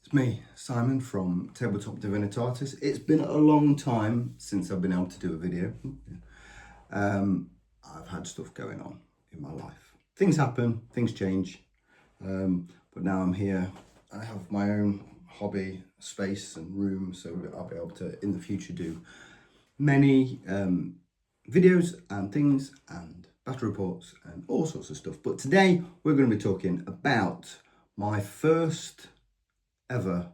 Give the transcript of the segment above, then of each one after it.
It's me, Simon from Tabletop Divinitatis. It's been a long time since I've been able to do a video. I've had stuff going on in my life. Things happen, things change, but now I'm here. I have my own hobby space and room, so I'll be able to, in the future, do many videos and things and battle reports and all sorts of stuff. But today we're going to be talking about my first ever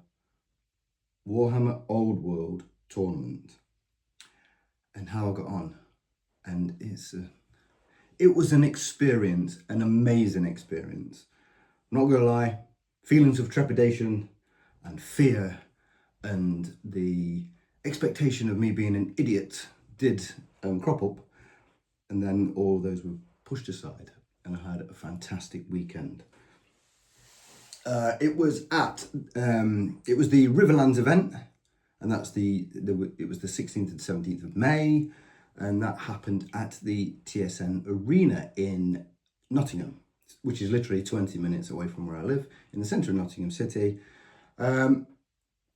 Warhammer Old World tournament and how I got on. And it was an experience, an amazing experience. I'm not gonna lie, feelings of trepidation and fear and the expectation of me being an idiot did crop up, and then all those were pushed aside and I had a fantastic weekend. It was the Riverlands event, and that's it was the 16th and 17th of May, and that happened at the TSN Arena in Nottingham, which is literally 20 minutes away from where I live, in the centre of Nottingham City.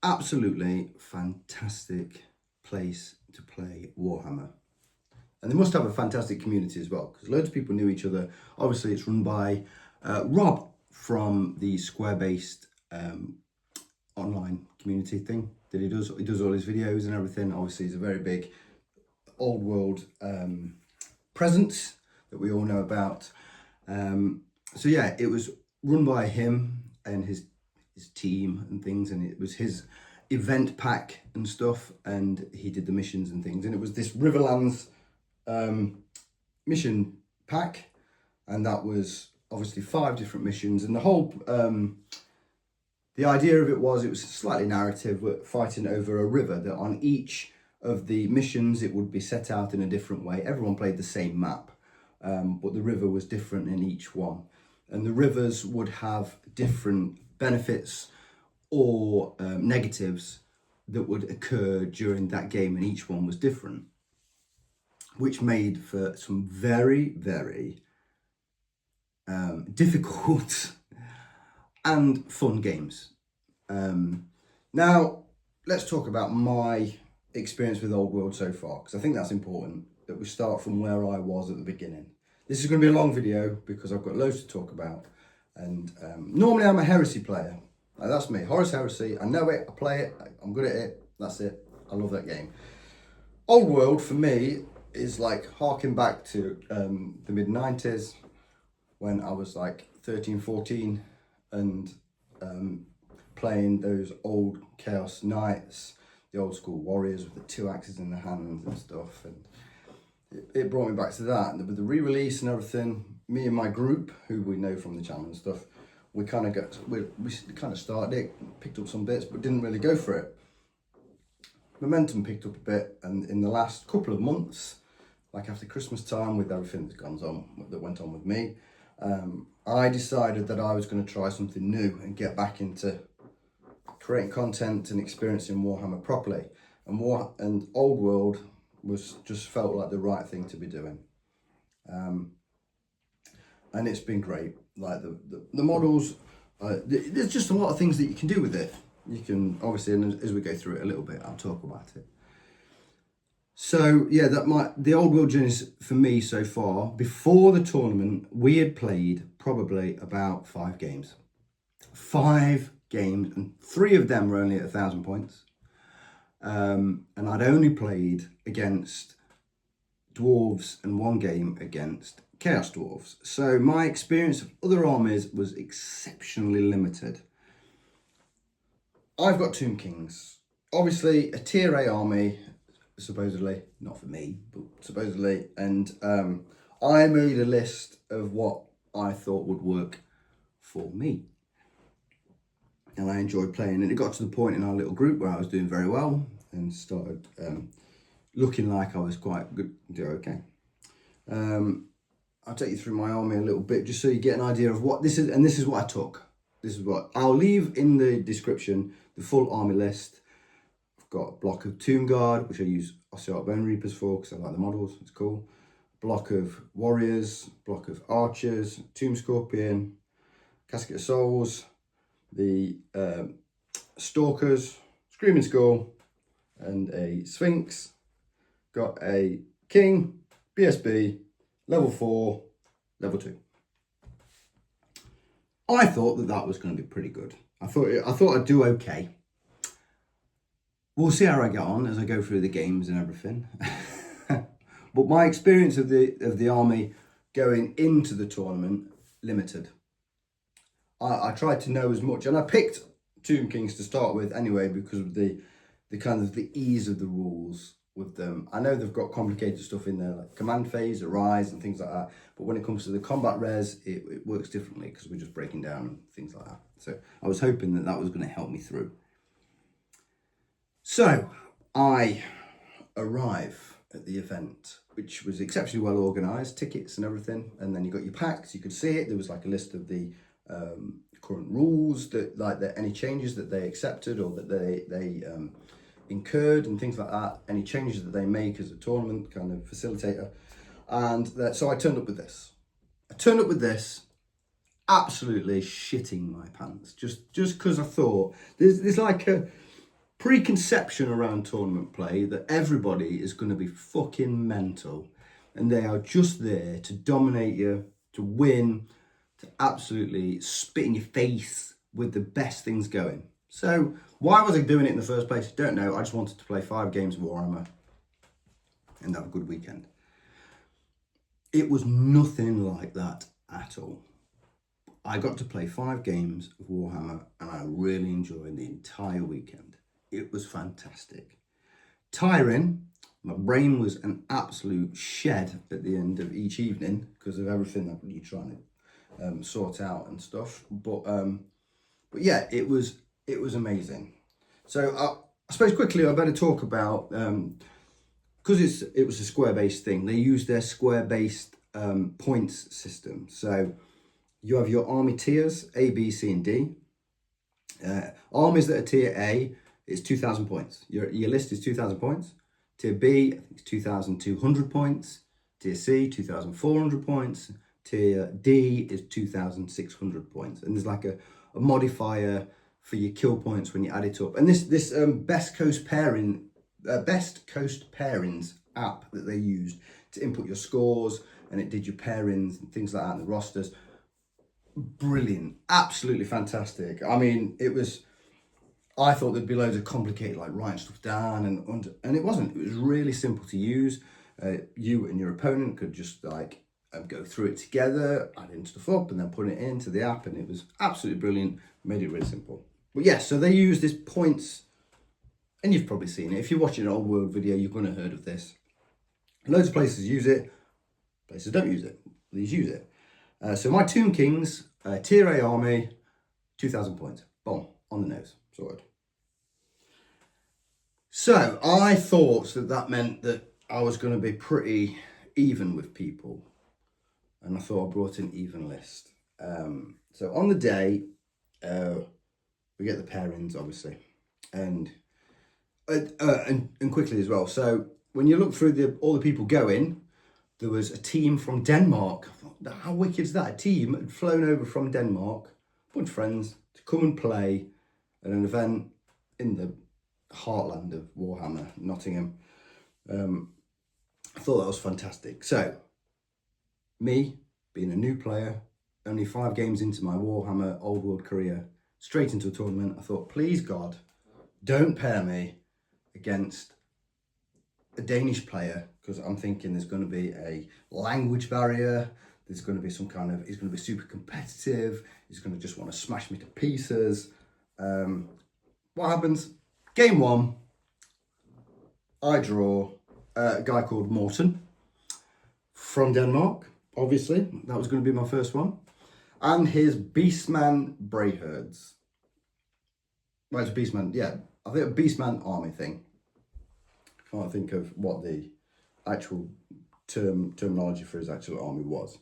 Absolutely fantastic place to play Warhammer. And they must have a fantastic community as well, because loads of people knew each other. Obviously, it's run by Rob from the Square-based online community thing that he does. He does all his videos and everything. Obviously, he's a very big old world presence that we all know about. So yeah, it was run by him and his team and things, and it was his event pack and stuff, and he did the missions and things, and it was this Riverlands mission pack, and that was obviously 5 different missions, and the whole the idea of it was slightly narrative. We're fighting over a river that on each of the missions it would be set out in a different way. Everyone played the same map, but the river was different in each one, and the rivers would have different benefits or negatives that would occur during that game, and each one was different, which made for some very, very difficult and fun games. Now, let's talk about my experience with Old World so far, because I think that's important that we start from where I was at the beginning. This is going to be a long video because I've got loads to talk about, and normally I'm a heresy player. That's me, Horus Heresy. I know it, I play it, I'm good at it, that's it. I love that game. Old World for me is like harking back to the mid-90s, when I was like 13, 14 and playing those old Chaos Knights, the old school warriors with the 2 axes in their hands and stuff, and it brought me back to that. And with the re-release and everything, me and my group, who we know from the channel and stuff, we kind of started it, picked up some bits, but didn't really go for it. Momentum picked up a bit, and in the last couple of months, like after Christmas time, with everything that went on with me, I decided that I was going to try something new and get back into creating content and experiencing Warhammer properly. And Old World just felt like the right thing to be doing. And it's been great. Like the models, there's just a lot of things that you can do with it. You can obviously, and as we go through it a little bit, I'll talk about it. So yeah, the Old World journeys for me so far. Before the tournament, we had played probably about 5 games. 5 games, and 3 of them were only at 1,000 points. And I'd only played against dwarves and 1 game against Chaos Dwarves. So my experience of other armies was exceptionally limited. I've got Tomb Kings. Obviously a tier A army, supposedly, not for me, but supposedly, and I made a list of what I thought would work for me, and I enjoyed playing, and it got to the point in our little group where I was doing very well and started looking like I was quite good, do okay. I'll take you through my army a little bit just so you get an idea of what this is, and this is what I took. This is what I'll leave in the description, the full army list. I've got a block of Tomb Guard, which I use Ossiarch Bone Reapers for because I like the models, it's cool. Block of Warriors, block of Archers, Tomb Scorpion, Casket of Souls, the Stalkers, Screaming Skull, and a Sphinx. Got a King, BSB, level 4, level 2. I thought that was going to be pretty good. I thought I'd do okay. We'll see how I get on as I go through the games and everything. But my experience of the army going into the tournament, limited. I tried to know as much, and I picked Tomb Kings to start with anyway because of the kind of the ease of the rules with them. I know they've got complicated stuff in there like command phase, arise, and things like that. But when it comes to the combat res, it works differently because we're just breaking down and things like that. So I was hoping that was going to help me through. So I arrive at the event, which was exceptionally well organised, tickets and everything. And then you got your packs, you could see it. There was like a list of the current rules, any changes that they accepted or that they incurred and things like that, any changes that they make as a tournament kind of facilitator. And so I turned up with this. Absolutely shitting my pants, just because I thought there's like a preconception around tournament play that everybody is going to be fucking mental and they are just there to dominate you, to win, to absolutely spit in your face with the best things going. So why was I doing it in the first place? Don't know. I just wanted to play 5 games of Warhammer and have a good weekend. It was nothing like that at all. I got to play 5 games of Warhammer and I really enjoyed the entire weekend. It was fantastic. Tiring. My brain was an absolute shed at the end of each evening because of everything that you're trying to sort out and stuff. But yeah, it was amazing. So I suppose quickly I better talk about because it was a square-based thing. They used their square-based points system. So you have your army tiers A, B, C, and D. Armies that are tier A is 2,000 points. Your list is 2,000 points. Tier B, I think it's 2,200 points. Tier C, 2,400 points. Tier D is 2,600 points. And there's like a modifier for your kill points when you add it up. And this Best Coast Pairings app that they used to input your scores, and it did your pairings and things like that, and the rosters. Brilliant, absolutely fantastic. I mean, I thought there'd be loads of complicated, like writing stuff down, and it wasn't. It was really simple to use. You and your opponent could just like go through it together, adding stuff up, and then putting it into the app, and it was absolutely brilliant. Made it really simple. But yeah, so they use this points, and you've probably seen it. If you're watching an Old World video, you're going to have heard of this. Loads of places use it. Places don't use it. These use it. So my Tomb Kings, tier A army, 2,000 points. Boom, on the nose. Sorted. So I thought that meant that I was going to be pretty even with people. And I thought I brought an even list. So on the day, we get the pairings, obviously. And quickly as well. So when you look through all the people going, there was a team from Denmark. I thought, how wicked is that? A team had flown over from Denmark, a bunch of friends, to come and play at an event in the heartland of Warhammer, Nottingham. I thought that was fantastic. So, me, being a new player, only 5 games into my Warhammer Old World career, straight into a tournament, I thought, please God, don't pair me against a Danish player, because I'm thinking there's going to be a language barrier, there's going to be he's going to be super competitive, he's going to just want to smash me to pieces. What happens? Game 1, I draw a guy called Morten from Denmark, obviously. That was going to be my first one. And his Beastman Brayherds. Well, it's Beastman, yeah. I think a Beastman army thing. Can't think of what the actual terminology for his actual army was.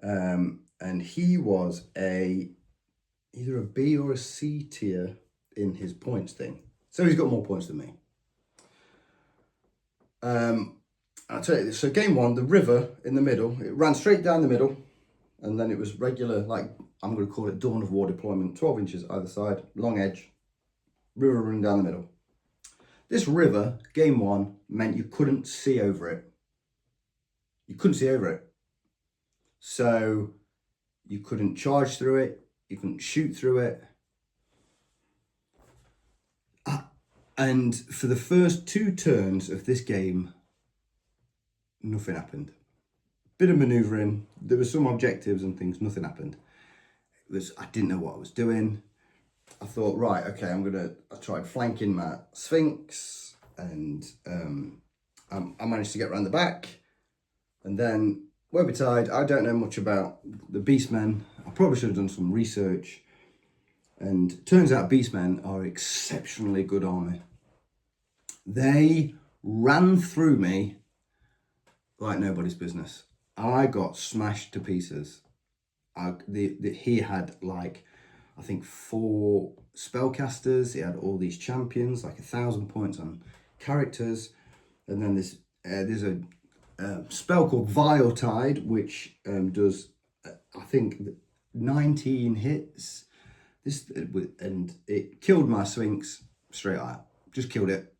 And he was either a B or a C tier in his points thing. So he's got more points than me. I'll tell you this. So game 1, the river in the middle, it ran straight down the middle, and then it was regular, like I'm going to call it Dawn of War deployment, 12 inches either side, long edge, river running down the middle. This river, game one, meant you couldn't see over it. You couldn't see over it. So you couldn't charge through it, you couldn't shoot through it. And for the first 2 turns of this game, nothing happened. Bit of manoeuvring, there were some objectives and things, nothing happened. I didn't know what I was doing. I thought, right, okay, I tried flanking my Sphinx, and I managed to get around the back. And then, woe betide, I don't know much about the Beastmen. I probably should have done some research. And turns out Beastmen are exceptionally good army. They ran through me like nobody's business. I got smashed to pieces. He had like, I think 4 spellcasters. He had all these champions, like 1,000 points on characters. And then there's a spell called Vile Tide, which does, I think, 19 hits. And it killed my Sphinx straight out. Just killed it.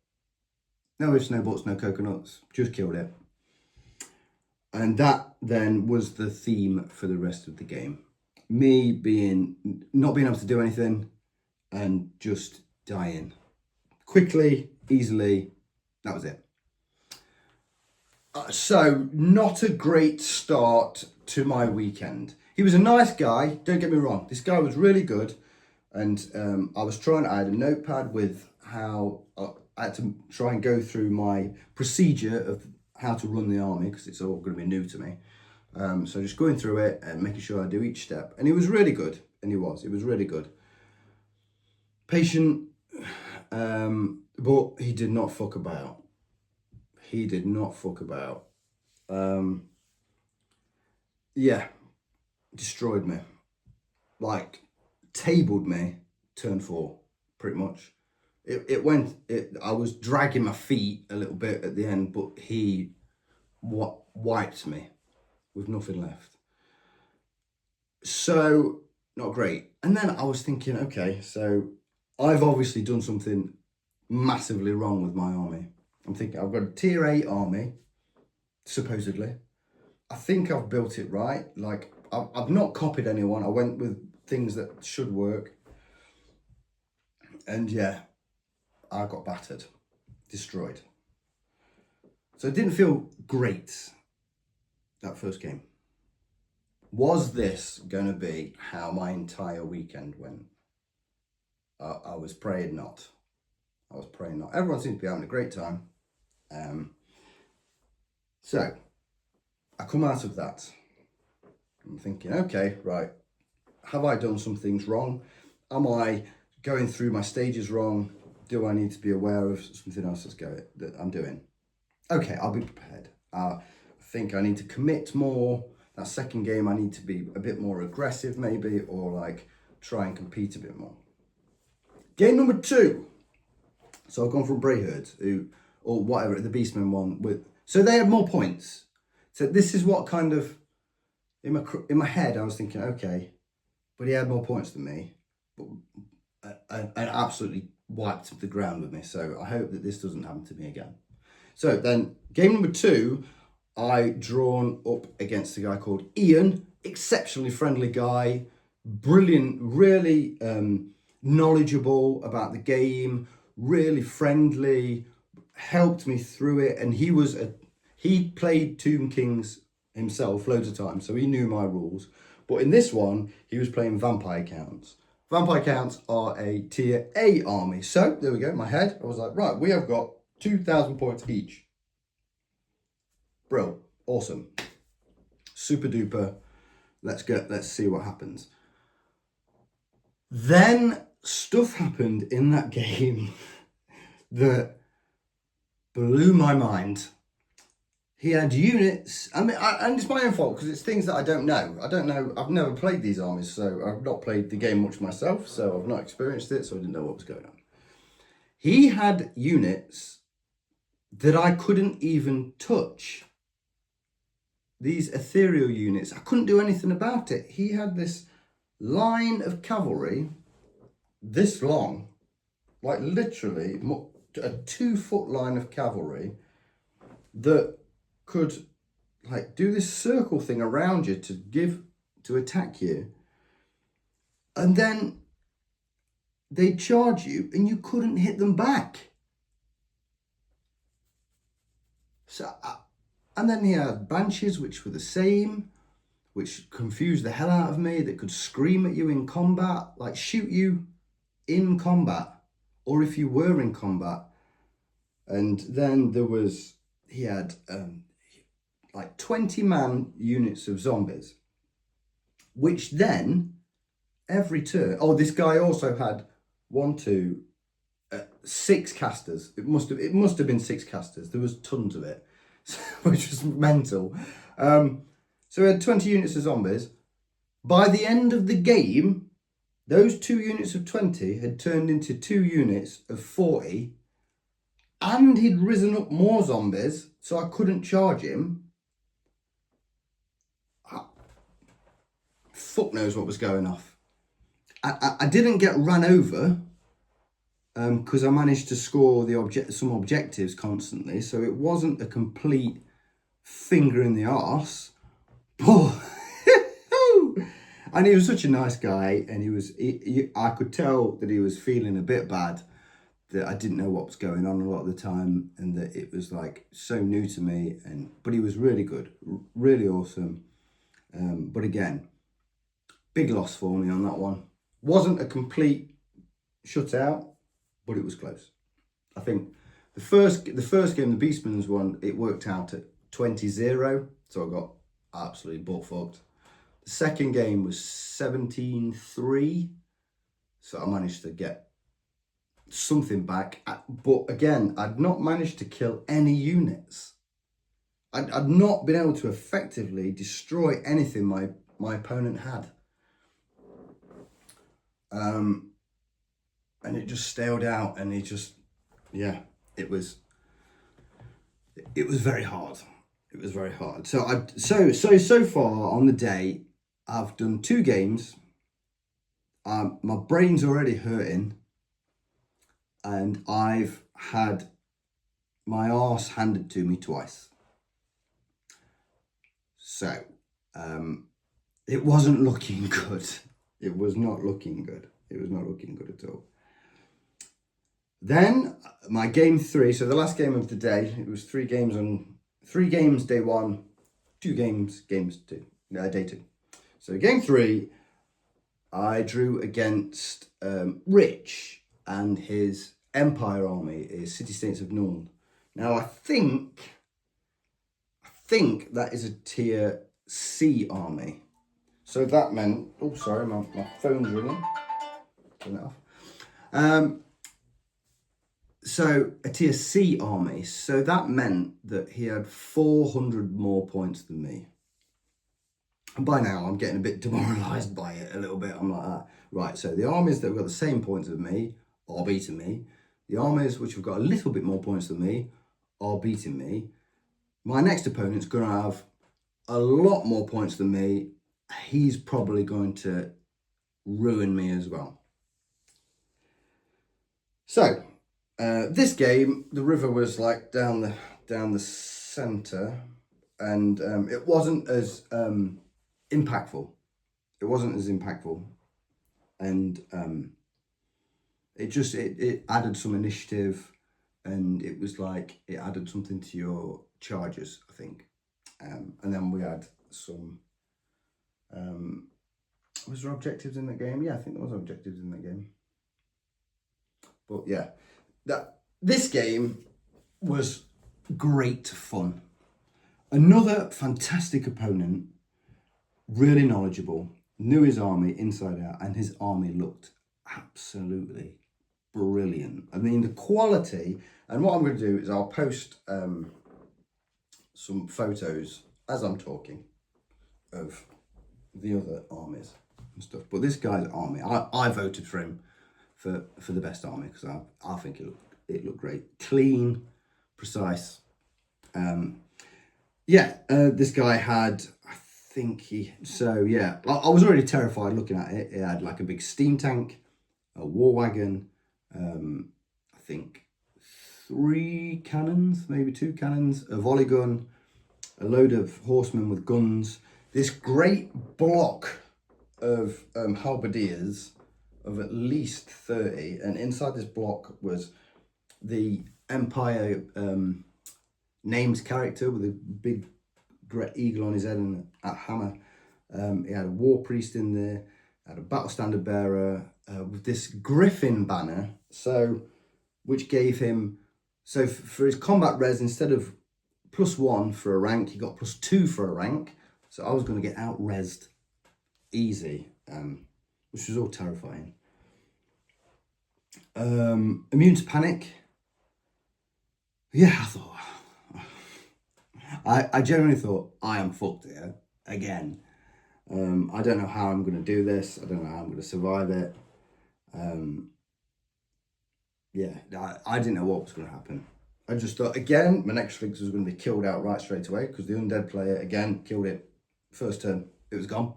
No ifs, no buts, no coconuts. Just killed it. And that then was the theme for the rest of the game. Me not being able to do anything and just dying. Quickly, easily, that was it. So, not a great start to my weekend. He was a nice guy, don't get me wrong. This guy was really good. And I had a notepad with how I had to try and go through my procedure of how to run the army, because it's all going to be new to me. So just going through it and making sure I do each step. And he was really good, and he was really good. Patient, but he did not fuck about. He did not fuck about. Yeah, destroyed me. Like, tabled me turn 4, pretty much. I was dragging my feet a little bit at the end, but he wiped me with nothing left. So, not great. And then I was thinking, okay, so I've obviously done something massively wrong with my army. I'm thinking, I've got a tier 8 army, supposedly. I think I've built it right. Like, I've not copied anyone. I went with things that should work. And yeah, I got battered, destroyed. So it didn't feel great, that first game. Was this going to be how my entire weekend went? I was praying not. Everyone seems to be having a great time. So, I come out of that. I'm thinking, okay, right. Have I done some things wrong? Am I going through my stages wrong? Do I need to be aware of something else that I'm doing? Okay, I'll be prepared. I think I need to commit more. That second game, I need to be a bit more aggressive maybe, or like try and compete a bit more. Game number 2. So I've gone from Brayherds, or whatever, the Beastmen one. So they had more points. So this is what kind of, in my head, I was thinking, okay, but he had more points than me, and absolutely wiped the ground with me. So I hope that this doesn't happen to me again. So then, game number 2, I drawn up against a guy called Ian, exceptionally friendly guy, brilliant, really knowledgeable about the game, really friendly, helped me through it, and he played Tomb Kings himself loads of times, so he knew my rules. But in this one, he was playing Vampire Counts. Vampire Counts are a tier A army. So, there we go, my head. I was like, right, we have got 2,000 points each. Bro, awesome. Super duper. Let's see what happens. Then, stuff happened in that game that blew my mind. He had units, and it's my own fault because it's things that I don't know. I've never played these armies, so I've not played the game much myself, so I've not experienced it, so I didn't know what was going on. He had units that I couldn't even touch. These ethereal units, I couldn't do anything about it. He had this line of cavalry, this long, like literally a 2-foot line of cavalry that could like do this circle thing around you to attack you, and then they'd charge you and you couldn't hit them back. So and then he had banshees which were the same, which confused the hell out of me, that could scream at you in combat, like shoot you in combat, or if you were in combat. And then he had like 20-man units of zombies, which then every turn, this guy also had 6 casters. It must have been 6 casters. There was tons of it, which was mental. So we had 20 units of zombies. By the end of the game, those 2 units of 20 had turned into 2 units of 40, and he'd risen up more zombies, so I couldn't charge him. Fuck knows what was going off. I didn't get run over because I managed to score some objectives constantly, so it wasn't a complete finger in the arse. And he was such a nice guy, and I could tell that he was feeling a bit bad, that I didn't know what was going on a lot of the time, and that it was like so new to me. But he was really good, really awesome. But again, big loss for me on that one. Wasn't a complete shutout, but it was close. I think the first game, the Beastman's one, it worked out at 20-0, so I got absolutely butt fucked. The second game was 17-3, so I managed to get something back. But again, I'd not managed to kill any units. I'd not been able to effectively destroy anything my opponent had. And it just staled out, and it was very hard. It was very hard. So far on the day, I've done 2 games. My brain's already hurting, and I've had my arse handed to me twice. So, it wasn't looking good. It was not looking good. It was not looking good at all. Then my game 3, so the last game of the day, it was 3 games day 1, 2 games day 2. So game 3, I drew against Rich and his Empire army, his City-States of Norn. Now I think that is a tier C army. So that meant, oh sorry, my phone's ringing. Turn that off. So a tier C army. So that meant that he had 400 more points than me. And by now I'm getting a bit demoralised by it a little bit. I'm like, right, so the armies that have got the same points as me are beating me. The armies which have got a little bit more points than me are beating me. My next opponent's going to have a lot more points than me. He's probably going to ruin me as well. So, this game, the river was like down the centre, and it wasn't as impactful. It wasn't as impactful, and it added some initiative, and it was like it added something to your charges, I think. And then we had some. Was there objectives in that game? Yeah, I think there was objectives in that game. But yeah, this game was great fun. Another fantastic opponent, really knowledgeable, knew his army inside out, and his army looked absolutely brilliant. I mean, the quality, and what I'm going to do is I'll post some photos as I'm talking of the other armies and stuff. But this guy's army, I voted for him for the best army because I think it looked great, clean, precise. This guy had, I was already terrified looking at it. It had like a big steam tank, a war wagon, I think 3 cannons, maybe 2 cannons, a volley gun, a load of horsemen with guns, this great block of halberdiers of at least 30, and inside this block was the Empire names character with a big eagle on his head and a hammer. He had a war priest in there, had a battle standard bearer with this griffin banner, which gave him, so for his combat res, instead of +1 for a rank, he got +2 for a rank. So I was going to get out resed easy, which was all terrifying. Immune to panic. Yeah, I genuinely thought, I am fucked here again. I don't know how I'm going to do this. I don't know how I'm going to survive it. Yeah, I didn't know what was going to happen. I just thought, again, my next Sphinx was going to be killed outright straight away because the undead player, again, killed it. First turn, it was gone.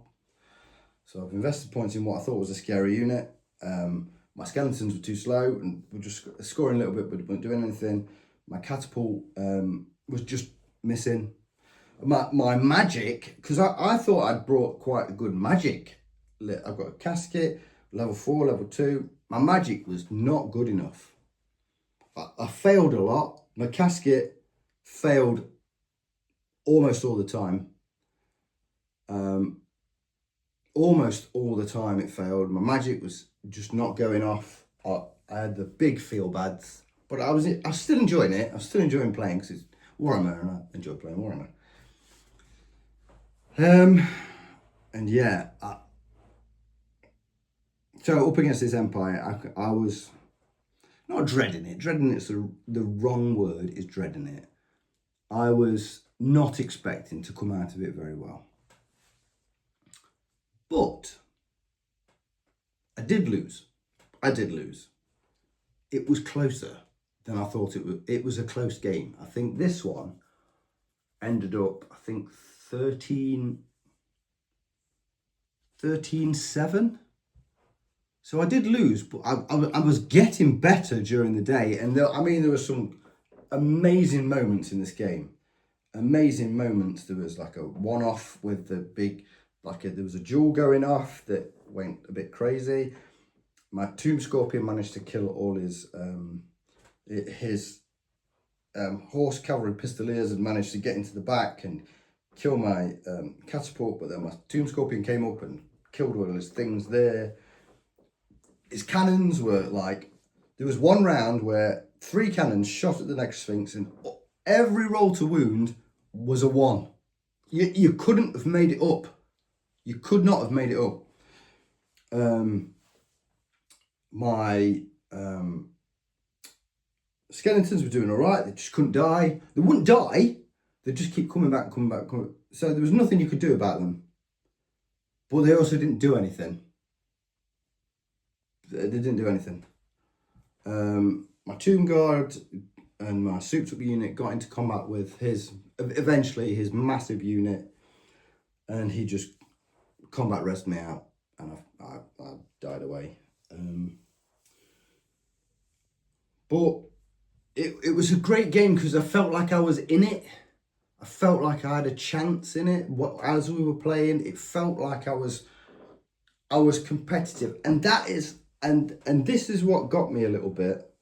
So I've invested points in what I thought was a scary unit. My skeletons were too slow and were just scoring a little bit but weren't doing anything. My catapult was just missing. My magic, because I thought I'd brought quite a good magic. I've got a casket, level 4, level 2. My magic was not good enough. I failed a lot. My casket failed almost all the time. Almost all the time it failed. My magic was just not going off. I had the big feel bads, but I was still enjoying it. I was still enjoying playing because it's Warhammer and I enjoy playing Warhammer. And yeah, so up against this Empire, I was not dreading it. Dreading it's the wrong word, is dreading it. I was not expecting to come out of it very well. But I did lose. It was closer than I thought it would. It was a close game. I think this one ended up, 13-7. So I did lose, but I was getting better during the day. And there were some amazing moments in this game. Amazing moments. There was like a one-off with the big, there was a jewel going off that went a bit crazy. My Tomb Scorpion managed to kill all his horse cavalry pistoliers and managed to get into the back and kill my catapult, but then my Tomb Scorpion came up and killed all his things there. His cannons were there was one round where 3 cannons shot at the next Sphinx and every roll to wound was a 1. You couldn't have made it up. You could not have made it up. My skeletons were doing all right. They just couldn't die. They wouldn't die. They just keep coming back. So there was nothing you could do about them. But they also didn't do anything. They didn't do anything. My Tomb Guard and my souped up unit got into combat with eventually his massive unit, and he just combat rested me out, and I died away. But it was a great game because I felt like I was in it. I felt like I had a chance in it. As we were playing, it felt like I was competitive, and that is and this is what got me a little bit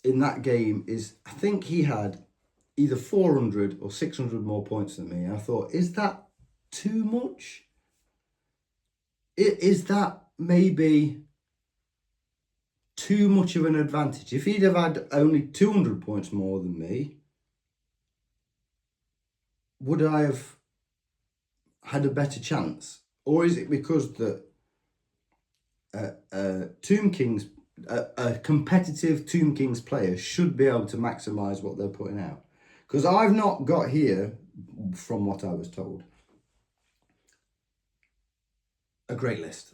in that game. Is I think he had either 400 or 600 more points than me. And I thought, is that too much? Is that maybe too much of an advantage? If he'd have had only 200 points more than me, would I have had a better chance? Or is it because the Tomb Kings, a competitive Tomb Kings player should be able to maximise what they're putting out? Because I've not got here, from what I was told, a great list.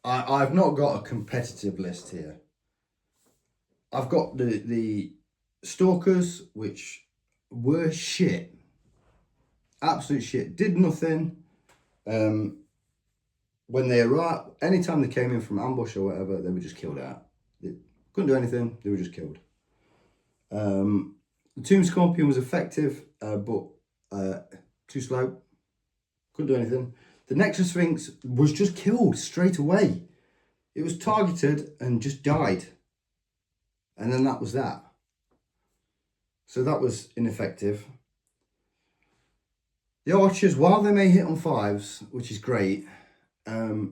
I've not got a competitive list here. I've got the Stalkers, which were shit. Absolute shit. Did nothing. When they arrived, anytime they came in from ambush or whatever, they were just killed out. They couldn't do anything, they were just killed. The Tomb Scorpion was effective, but too slow. Couldn't do anything. The Nexus Sphinx was just killed straight away. It was targeted and just died. And then that was that. So that was ineffective. The archers, while they may hit on 5s, which is great, I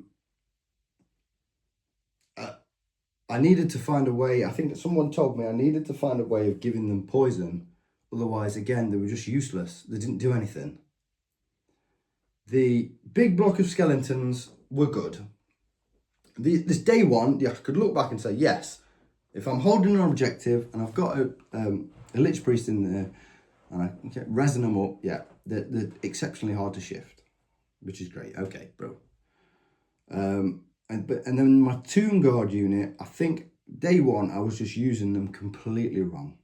needed to find a way. I think that someone told me I needed to find a way of giving them poison. Otherwise, again, they were just useless. They didn't do anything. The big block of skeletons were good. This day one, I could look back and say, yes, if I'm holding an objective and I've got a Lich Priest in there and I can resin them up, yeah, they're exceptionally hard to shift, which is great. Okay, bro. And then my Tomb Guard unit, I think day one, I was just using them completely wrong.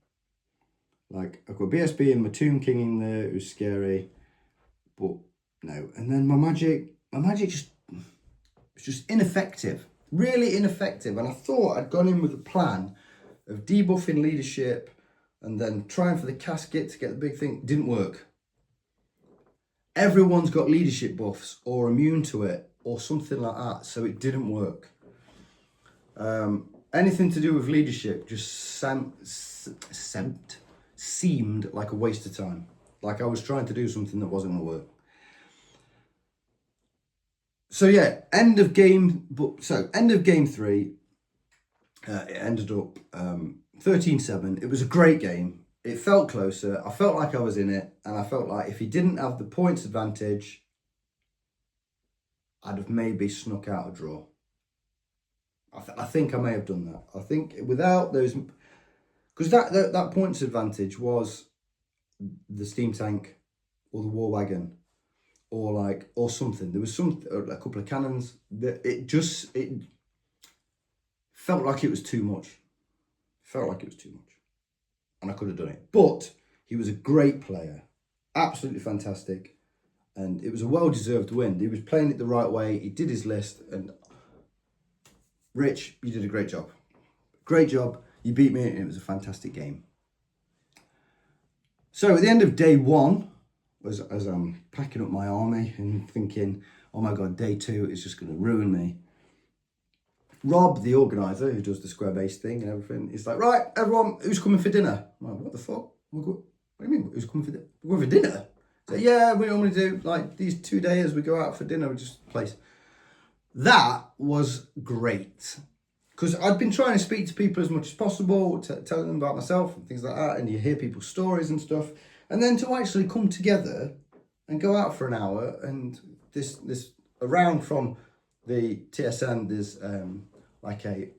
Like, I've got BSB and my Tomb King in there, it was scary, but no. And then my magic just, it's just ineffective, really ineffective. And I thought I'd gone in with a plan of debuffing leadership and then trying for the casket to get the big thing. Didn't work. Everyone's got leadership buffs or immune to it or something like that, so it didn't work. Anything to do with leadership just seemed like a waste of time. Like I was trying to do something that wasn't going to work. So yeah, end of game 3, it ended up 13-7. It was a great game. It felt closer. I felt like I was in it, and I felt like if he didn't have the points advantage, I'd have maybe snuck out a draw. I think I may have done that. I think without those, because that points advantage was the steam tank or the war wagon or something. There was a couple of cannons that it felt like it was too much. And I could have done it. But he was a great player, absolutely fantastic. And it was a well-deserved win. He was playing it the right way. He did his list. And Rich, you did a great job. Great job. You beat me and it was a fantastic game. So at the end of day one, as I'm packing up my army and thinking, oh my God, day 2 is just going to ruin me. Rob, the organiser, who does the square base thing and everything, is like, right, everyone, who's coming for dinner? I'm like, what the fuck? What do you mean, who's coming for dinner? We're going for dinner? So yeah, we normally do, like, these 2 days we go out for dinner, we just place. That was great. Because I'd been trying to speak to people as much as possible, telling them about myself and things like that, and you hear people's stories and stuff. And then to actually come together and go out for an hour, and this around from the TSN, there's like an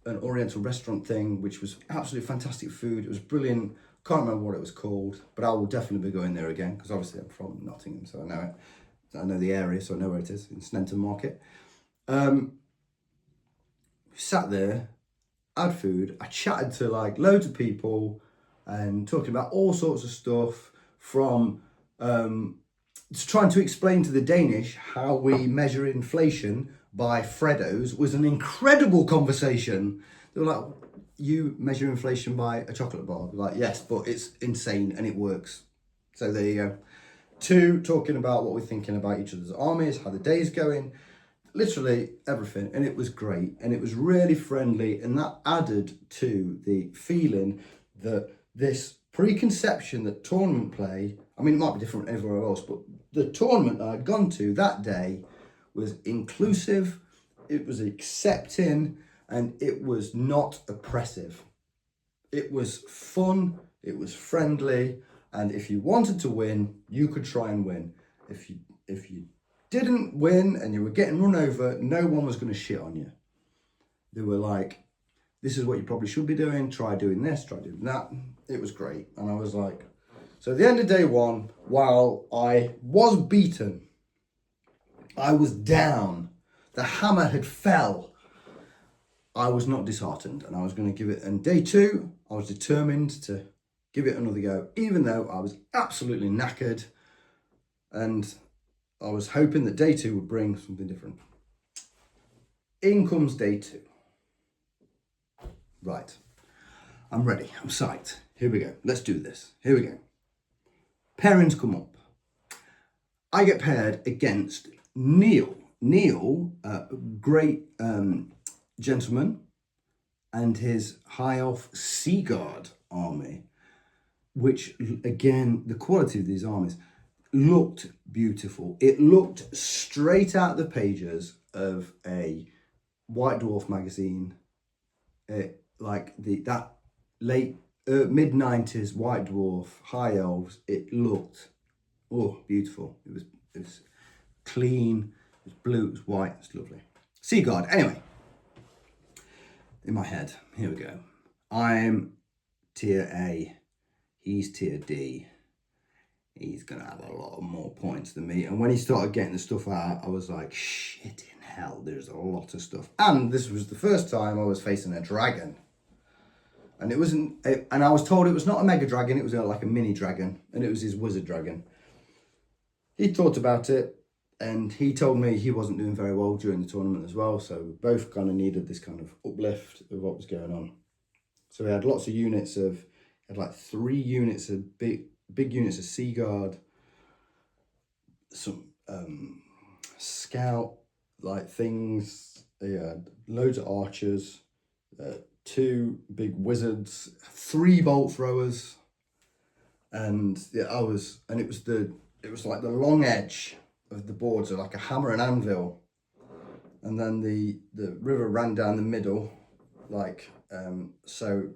Oriental restaurant thing, which was absolutely fantastic food. It was brilliant. Can't remember what it was called, but I will definitely be going there again because obviously I'm from Nottingham, so I know it. I know the area, so I know where it is in Snenton Market. Sat there, had food. I chatted to like loads of people and talking about all sorts of stuff from trying to explain to the Danish how we measure inflation by Freddos was an incredible conversation. They were like, you measure inflation by a chocolate bar? Like, yes, but it's insane and it works. So there you go. 2, talking about what we're thinking about each other's armies, how the day's going, literally everything. And it was great. And it was really friendly. And that added to the feeling that this preconception that tournament play, I mean, it might be different everywhere else, but the tournament I'd gone to that day was inclusive, it was accepting, and it was not oppressive. It was fun, it was friendly, and if you wanted to win, you could try and win. If you didn't win and you were getting run over, no one was going to shit on you. They were like, this is what you probably should be doing, try doing this, try doing that. It was great. And I was like, so at the end of day 1, while I was beaten, I was down, the hammer had fell, I was not disheartened and I was going to give it. And day 2, I was determined to give it another go, even though I was absolutely knackered. And I was hoping that day 2 would bring something different. In comes day 2. Right. I'm ready. I'm psyched. Here we go. Let's do this. Here we go. Pairings come up. I get paired against Neil. Neil, great gentleman, and his High Elf Sea Guard army, which, again, the quality of these armies looked beautiful. It looked straight out the pages of a White Dwarf magazine, like that late mid-90s White Dwarf High Elves. It looked beautiful. It was clean, it was blue, it was white, it's lovely. Sea Guard. Anyway, in my head, here we go. I'm tier A, he's tier D. He's gonna have a lot more points than me. And when he started getting the stuff out, I was like, shit in hell, there's a lot of stuff. And this was the first time I was facing a dragon. And it wasn't, and I was told it was not a mega dragon, it was like a mini dragon, and it was his wizard dragon. He thought about it, and he told me he wasn't doing very well during the tournament as well, so we both kind of needed this kind of uplift of what was going on. So we had lots of units of, had like 3 units of big units of Sea Guard, some scout like things, yeah, loads of archers, 2 big wizards, 3 bolt throwers, and yeah, it was like the long edge of the board, so like a hammer and anvil, and then the river ran down the middle, like so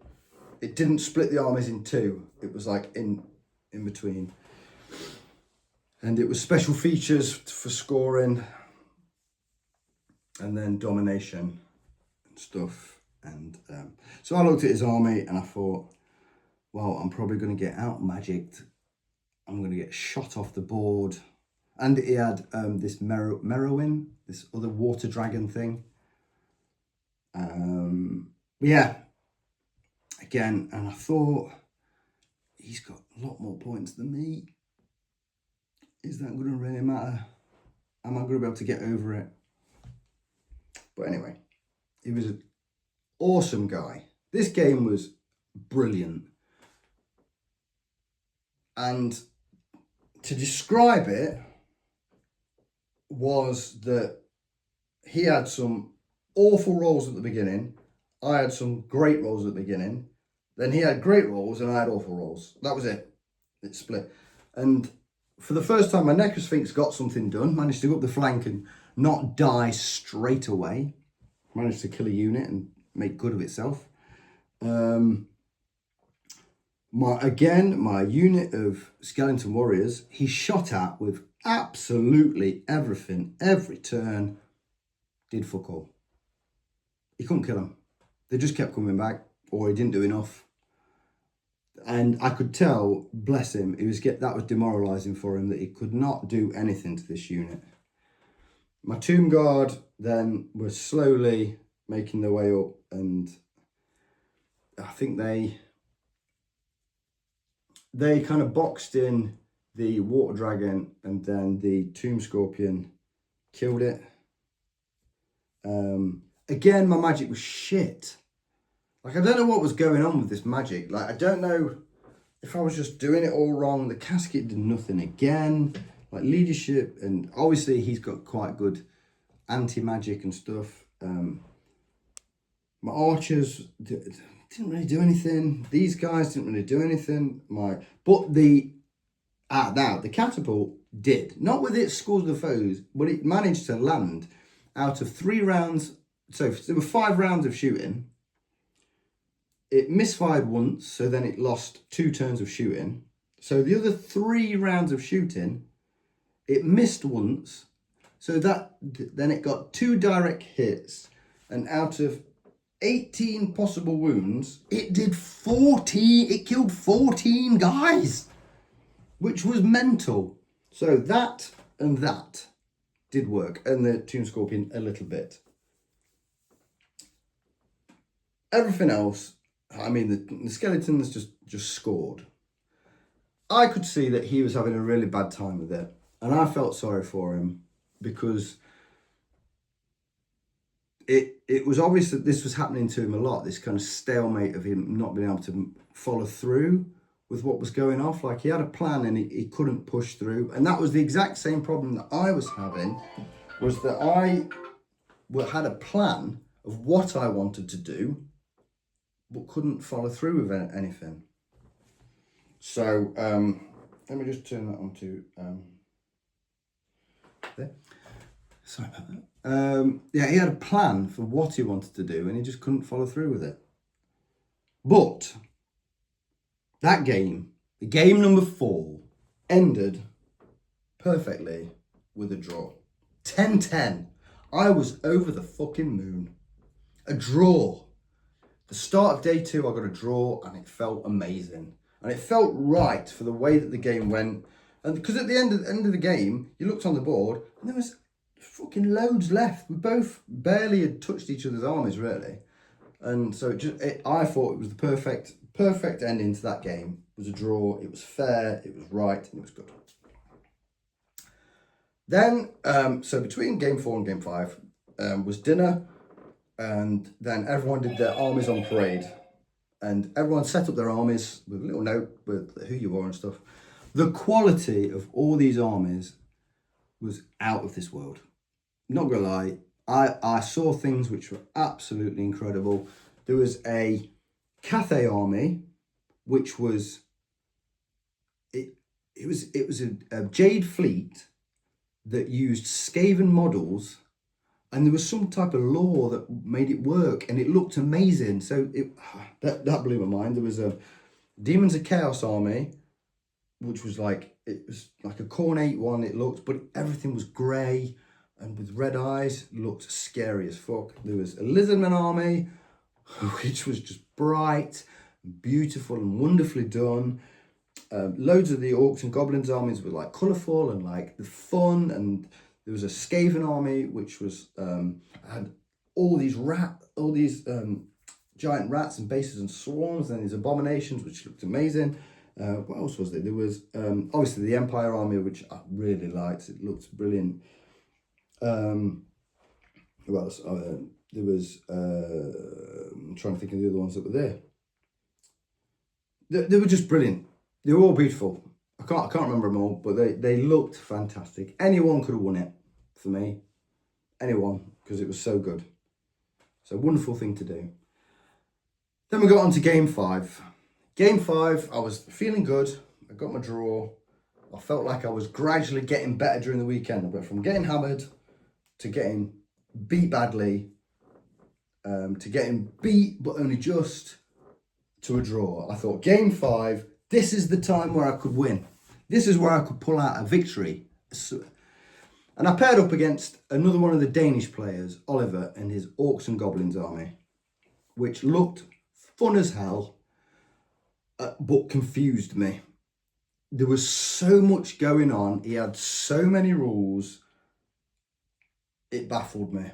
it didn't split the armies in 2. It was like in between, and it was special features for scoring, and then domination and stuff. And so I looked at his army and I thought, well, I'm probably going to get out magicked. I'm going to get shot off the board. And he had this Merowin, this other water dragon thing. Yeah, again, and I thought, he's got a lot more points than me. Is that going to really matter? Am I going to be able to get over it? But anyway, he was an awesome guy. This game was brilliant. And to describe it was that he had some awful rolls at the beginning. I had some great rolls at the beginning. Then he had great rolls and I had awful rolls. That was it. It split. And for the first time, my Necrosphinx got something done. Managed to go up the flank and not die straight away. Managed to kill a unit and make good of itself. My unit of skeleton warriors, he shot at with absolutely everything, every turn, did fuck all. He couldn't kill them. They just kept coming back, or he didn't do enough. And I could tell, bless him, that was demoralising for him, that he could not do anything to this unit. My Tomb Guard then was slowly making their way up, and I think they kind of boxed in the Water Dragon, and then the Tomb Scorpion killed it. Again, my magic was shit. Like, I don't know what was going on with this magic. Like, I don't know if I was just doing it all wrong. The casket did nothing again. Like, leadership, and obviously he's got quite good anti-magic and stuff. My archers didn't really do anything. These guys didn't really do anything. But the catapult did. Not with its scores of the foes, but it managed to land out of 3 rounds. So there were 5 rounds of shooting. It misfired once, so then it lost 2 turns of shooting. So the other 3 rounds of shooting, it missed once. So then it got 2 direct hits, and out of 18 possible wounds, it killed 14 guys, which was mental. So that and that did work, and the Tomb Scorpion a little bit. Everything else, I mean, the skeletons just scored. I could see that he was having a really bad time with it, and I felt sorry for him, because it was obvious that this was happening to him a lot, this kind of stalemate of him not being able to follow through with what was going off. Like, he had a plan and he couldn't push through. And that was the exact same problem that I was having, was that I had a plan of what I wanted to do, but couldn't follow through with anything. So let me just turn that on to there. Sorry about that. Yeah, he had a plan for what he wanted to do and he just couldn't follow through with it. But that game, the game number 4, ended perfectly with a draw. 10-10. I was over the fucking moon. A draw. The start of day 2, I got a draw and it felt amazing. And it felt right for the way that the game went. And because at the end of the game, you looked on the board and there was fucking loads left. We both barely had touched each other's armies, really. And so I thought it was the perfect ending to that game. It was a draw, it was fair, it was right, and it was good. Then, so between game 4 and game 5 was dinner, and then everyone did their armies on parade. And everyone set up their armies with a little note with who you were and stuff. The quality of all these armies was out of this world. Not gonna lie, I saw things which were absolutely incredible. There was a Cathay army, which was it was a Jade fleet that used Skaven models, and there was some type of lore that made it work, and it looked amazing. So that blew my mind. There was a Demons of Chaos army, which was like, it was like a cornate one. It looked, but everything was grey and with red eyes. It looked scary as fuck. There was a Lizardman army, which was just bright, beautiful, and wonderfully done. Loads of the Orcs and Goblins armies were like colourful and like the fun, and there was a Skaven army which was had all these giant rats and bases and swarms, and these abominations which looked amazing. What else was there? There was obviously the Empire army, which I really liked. It looked brilliant. Who else? There was I'm trying to think of the other ones that were there. They were just brilliant. They were all beautiful. I can't remember them all, but they looked fantastic. Anyone could have won it for me. Anyone, because it was so good. So wonderful thing to do. Then we got on to game 5. Game 5, I was feeling good. I got my draw. I felt like I was gradually getting better during the weekend. I went from getting hammered to getting beat badly, to getting beat but only just, to a draw. I thought, game 5, this is the time where I could win. This is where I could pull out a victory. And I paired up against another one of the Danish players, Oliver, and his Orcs and Goblins army, which looked fun as hell, but confused me. There was so much going on. He had so many rules. It baffled me.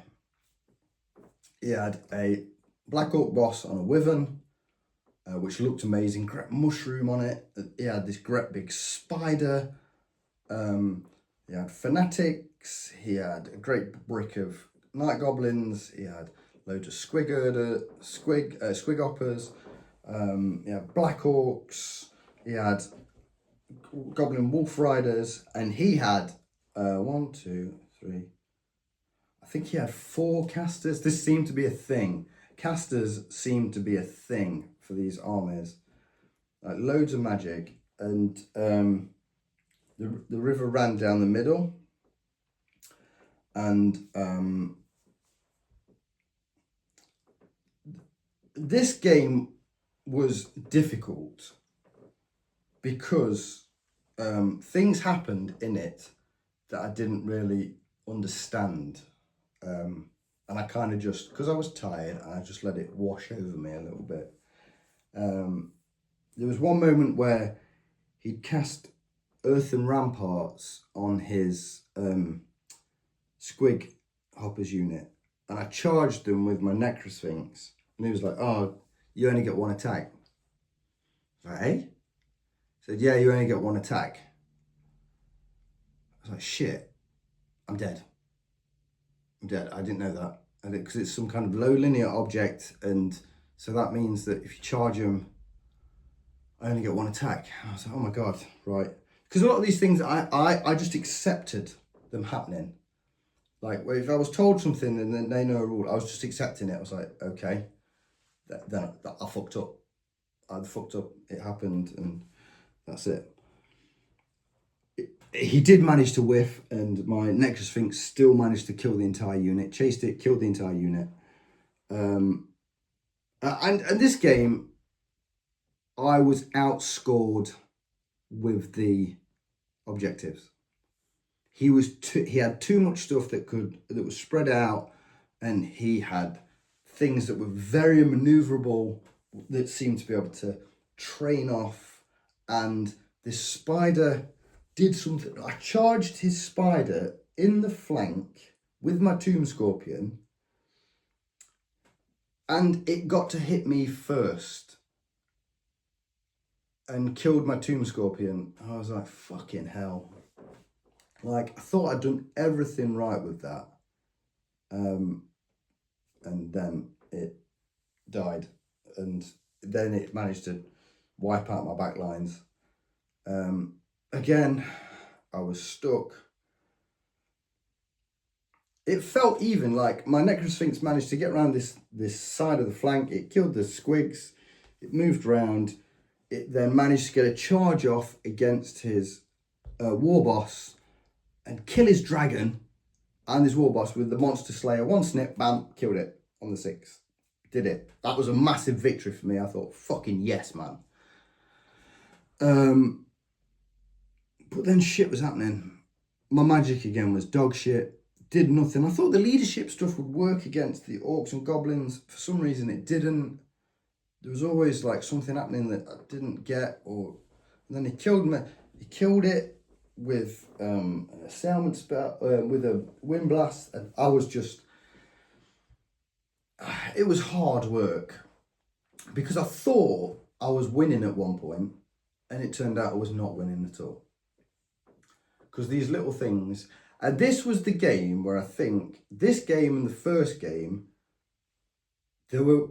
He had a Black Orc boss on a Wyvern, which looked amazing. Great mushroom on it. He had this great big spider. He had fanatics. He had a great brick of night goblins. He had loads of squig hoppers. He had black orcs. He had goblin wolf riders, and he had 1, 2, 3. I think he had 4 casters. This seemed to be a thing. Casters seemed to be a thing for these armies. Like loads of magic, and the river ran down the middle, and this game was difficult because things happened in it that I didn't really understand, and I kind of just, because I was tired, I just let it wash over me a little bit. There was one moment where he'd cast Earthen Ramparts on his squig hoppers unit, and I charged them with my Necrosphinx, and he was like, "Oh, you only get 1 attack." I was like, "Eh?" He said, "Yeah, you only get 1 attack." I was like, "Shit, I'm dead. I'm dead. I didn't know that." and because it's some kind of low linear object, and so that means that if you charge them, I only get one attack. And I was like, oh my god, right? Because a lot of these things, I just accepted them happening. Like, if I was told something and then they know a rule, I was just accepting it. I was like, okay, then I fucked up. I fucked up. It happened, and that's it. He did manage to whiff, and my Necrosphinx still managed to kill the entire unit. Chased it, killed the entire unit. And this game, I was outscored with the objectives. He had too much stuff that was spread out, and he had things that were very maneuverable that seemed to be able to train off. And this spider did something. I charged his spider in the flank with my Tomb Scorpion, and it got to hit me first and killed my Tomb Scorpion. I was like, fucking hell. Like, I thought I'd done everything right with that. And then it died. And then it managed to wipe out my back lines. Again, I was stuck. It felt even like my Necrosphinx managed to get around this side of the flank. It killed the squigs. It moved around. It then managed to get a charge off against his war boss and kill his dragon and his war boss with the Monster Slayer. One snip, bam, killed it on the 6. Did it. That was a massive victory for me. I thought, fucking yes, man. But then shit was happening. My magic again was dog shit. Did nothing. I thought the leadership stuff would work against the orcs and goblins. For some reason it didn't. There was always like something happening that I didn't get. And then he killed me. He killed it with an assailment spell, with a wind blast, and I was just, it was hard work, because I thought I was winning at one point, and it turned out I was not winning at all. Because these little things, and this was the game where I think, this game and the first game,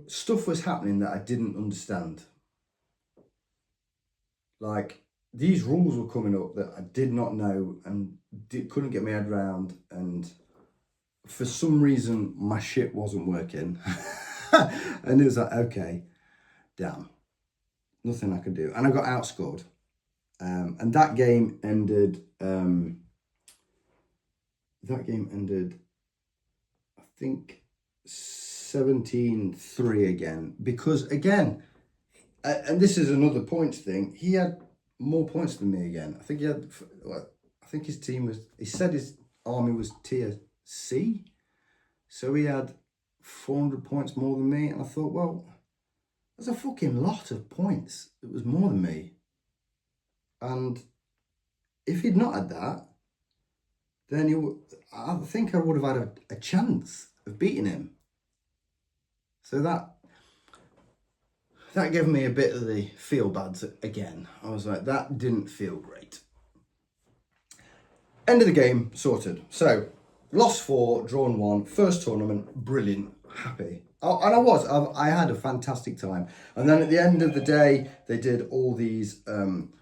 stuff was happening that I didn't understand. Like, these rules were coming up that I did not know and couldn't get my head around, and for some reason my shit wasn't working. And it was like, okay, damn, nothing I could do. And I got outscored. And that game ended, I think, 17-3 again. Because again, and this is another points thing, he had more points than me again. I think his team was, he said his army was tier C. So he had 400 points more than me. And I thought, well, that's a fucking lot of points. It was more than me. And if he'd not had that, then I think I would have had a chance of beating him. So that gave me a bit of the feel bads again. I was like, that didn't feel great. End of the game, sorted. So, lost 4, drawn 1, first tournament, brilliant, happy. And I had a fantastic time. And then at the end of the day, they did all these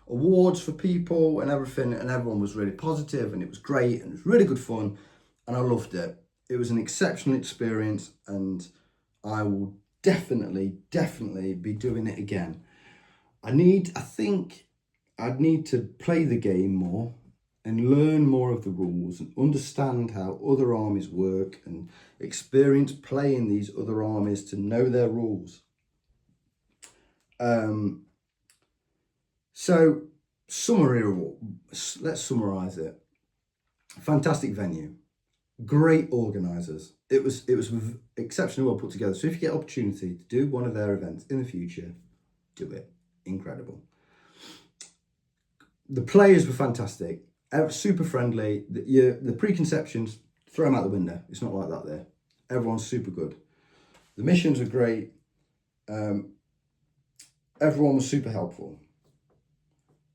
awards for people and everything, and everyone was really positive, and it was great, and it was really good fun, and I loved it. It was an exceptional experience, and I will definitely be doing it again. I think I'd need to play the game more and learn more of the rules and understand how other armies work and experience playing these other armies to know their rules. So summary, let's summarize it. Fantastic venue, great organisers. It was exceptionally well put together. So if you get opportunity to do one of their events in the future, do it. Incredible. The players were fantastic, super friendly. The preconceptions, throw them out the window. It's not like that there. Everyone's super good. The missions are great. Everyone was super helpful.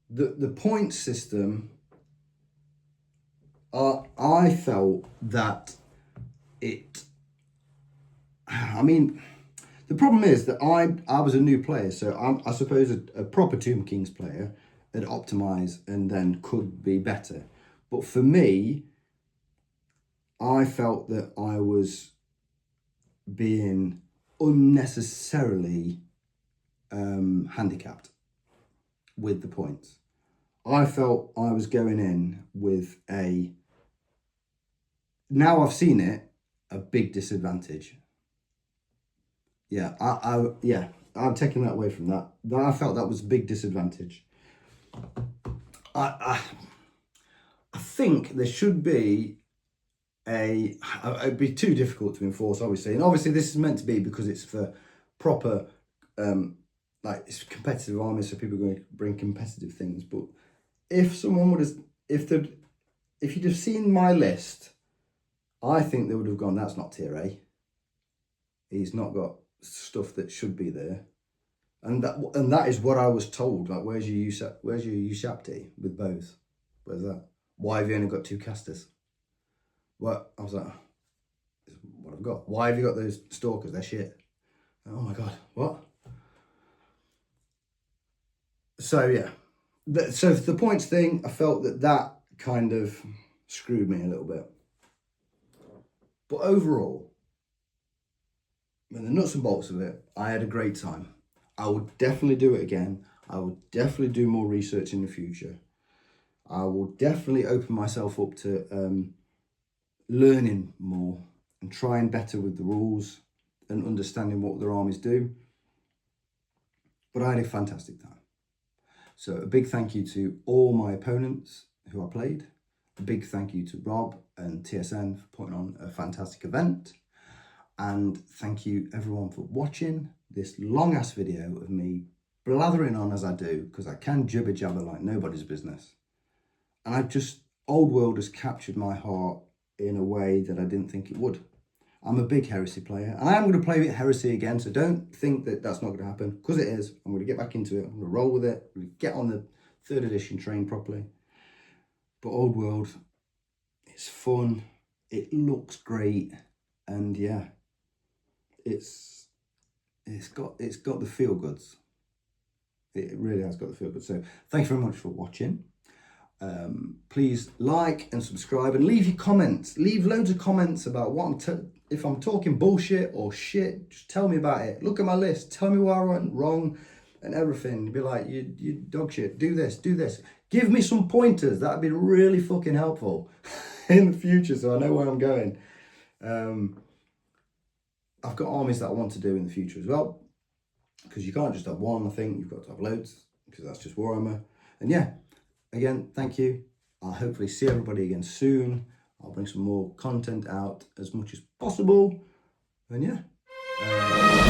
The point system, I felt that it I mean, the problem is that I was a new player, so I suppose a proper Tomb Kings player would optimize and then could be better. But for me, I felt that I was being unnecessarily handicapped with the points. I felt I was going in with now I've seen it, a big disadvantage. Yeah, I'm taking that away from that. I felt that was a big disadvantage. I think there should be it'd be too difficult to enforce, obviously. And obviously this is meant to be because it's for proper, like it's competitive armies, so people are going to bring competitive things. But if someone would have, if you'd have seen my list, I think they would have gone, that's not tier A. He's not got stuff that should be there. And that is what I was told. Like, where's your Ushapti with bows? Where's that? Why have you only got 2 casters? What? I was like, what I've got. Why have you got those stalkers? They're shit. Oh my God, what? So yeah, so the points thing, I felt that kind of screwed me a little bit. But overall, when the nuts and bolts of it, I had a great time. I would definitely do it again. I would definitely do more research in the future. I will definitely open myself up to learning more and trying better with the rules and understanding what their armies do. But I had a fantastic time. So a big thank you to all my opponents who I played. A big thank you to Rob and TSN for putting on a fantastic event. And thank you everyone for watching this long ass video of me blathering on as I do, because I can jibber jabber like nobody's business. And Old World has captured my heart in a way that I didn't think it would. I'm a big Heresy player, and I am going to play Heresy again, so don't think that that's not going to happen, because it is. I'm going to get back into it, I'm going to roll with it, I'm going to get on the 3rd edition train properly. But Old World, it's fun, it looks great, and yeah, it's got the feel goods. It really has got the feel goods. So thanks very much for watching. Please like and subscribe and leave your comments. Leave loads of comments about what if I'm talking bullshit or shit, just tell me about it. Look at my list, tell me where I went wrong and everything. Be like, you dog shit, do this. Give me some pointers, that'd be really fucking helpful in the future so I know where I'm going. I've got armies that I want to do in the future as well, because you can't just have one. I think you've got to have loads, because that's just Warhammer. And yeah, again, thank you. I'll hopefully see everybody again soon. I'll bring some more content out as much as possible. And yeah.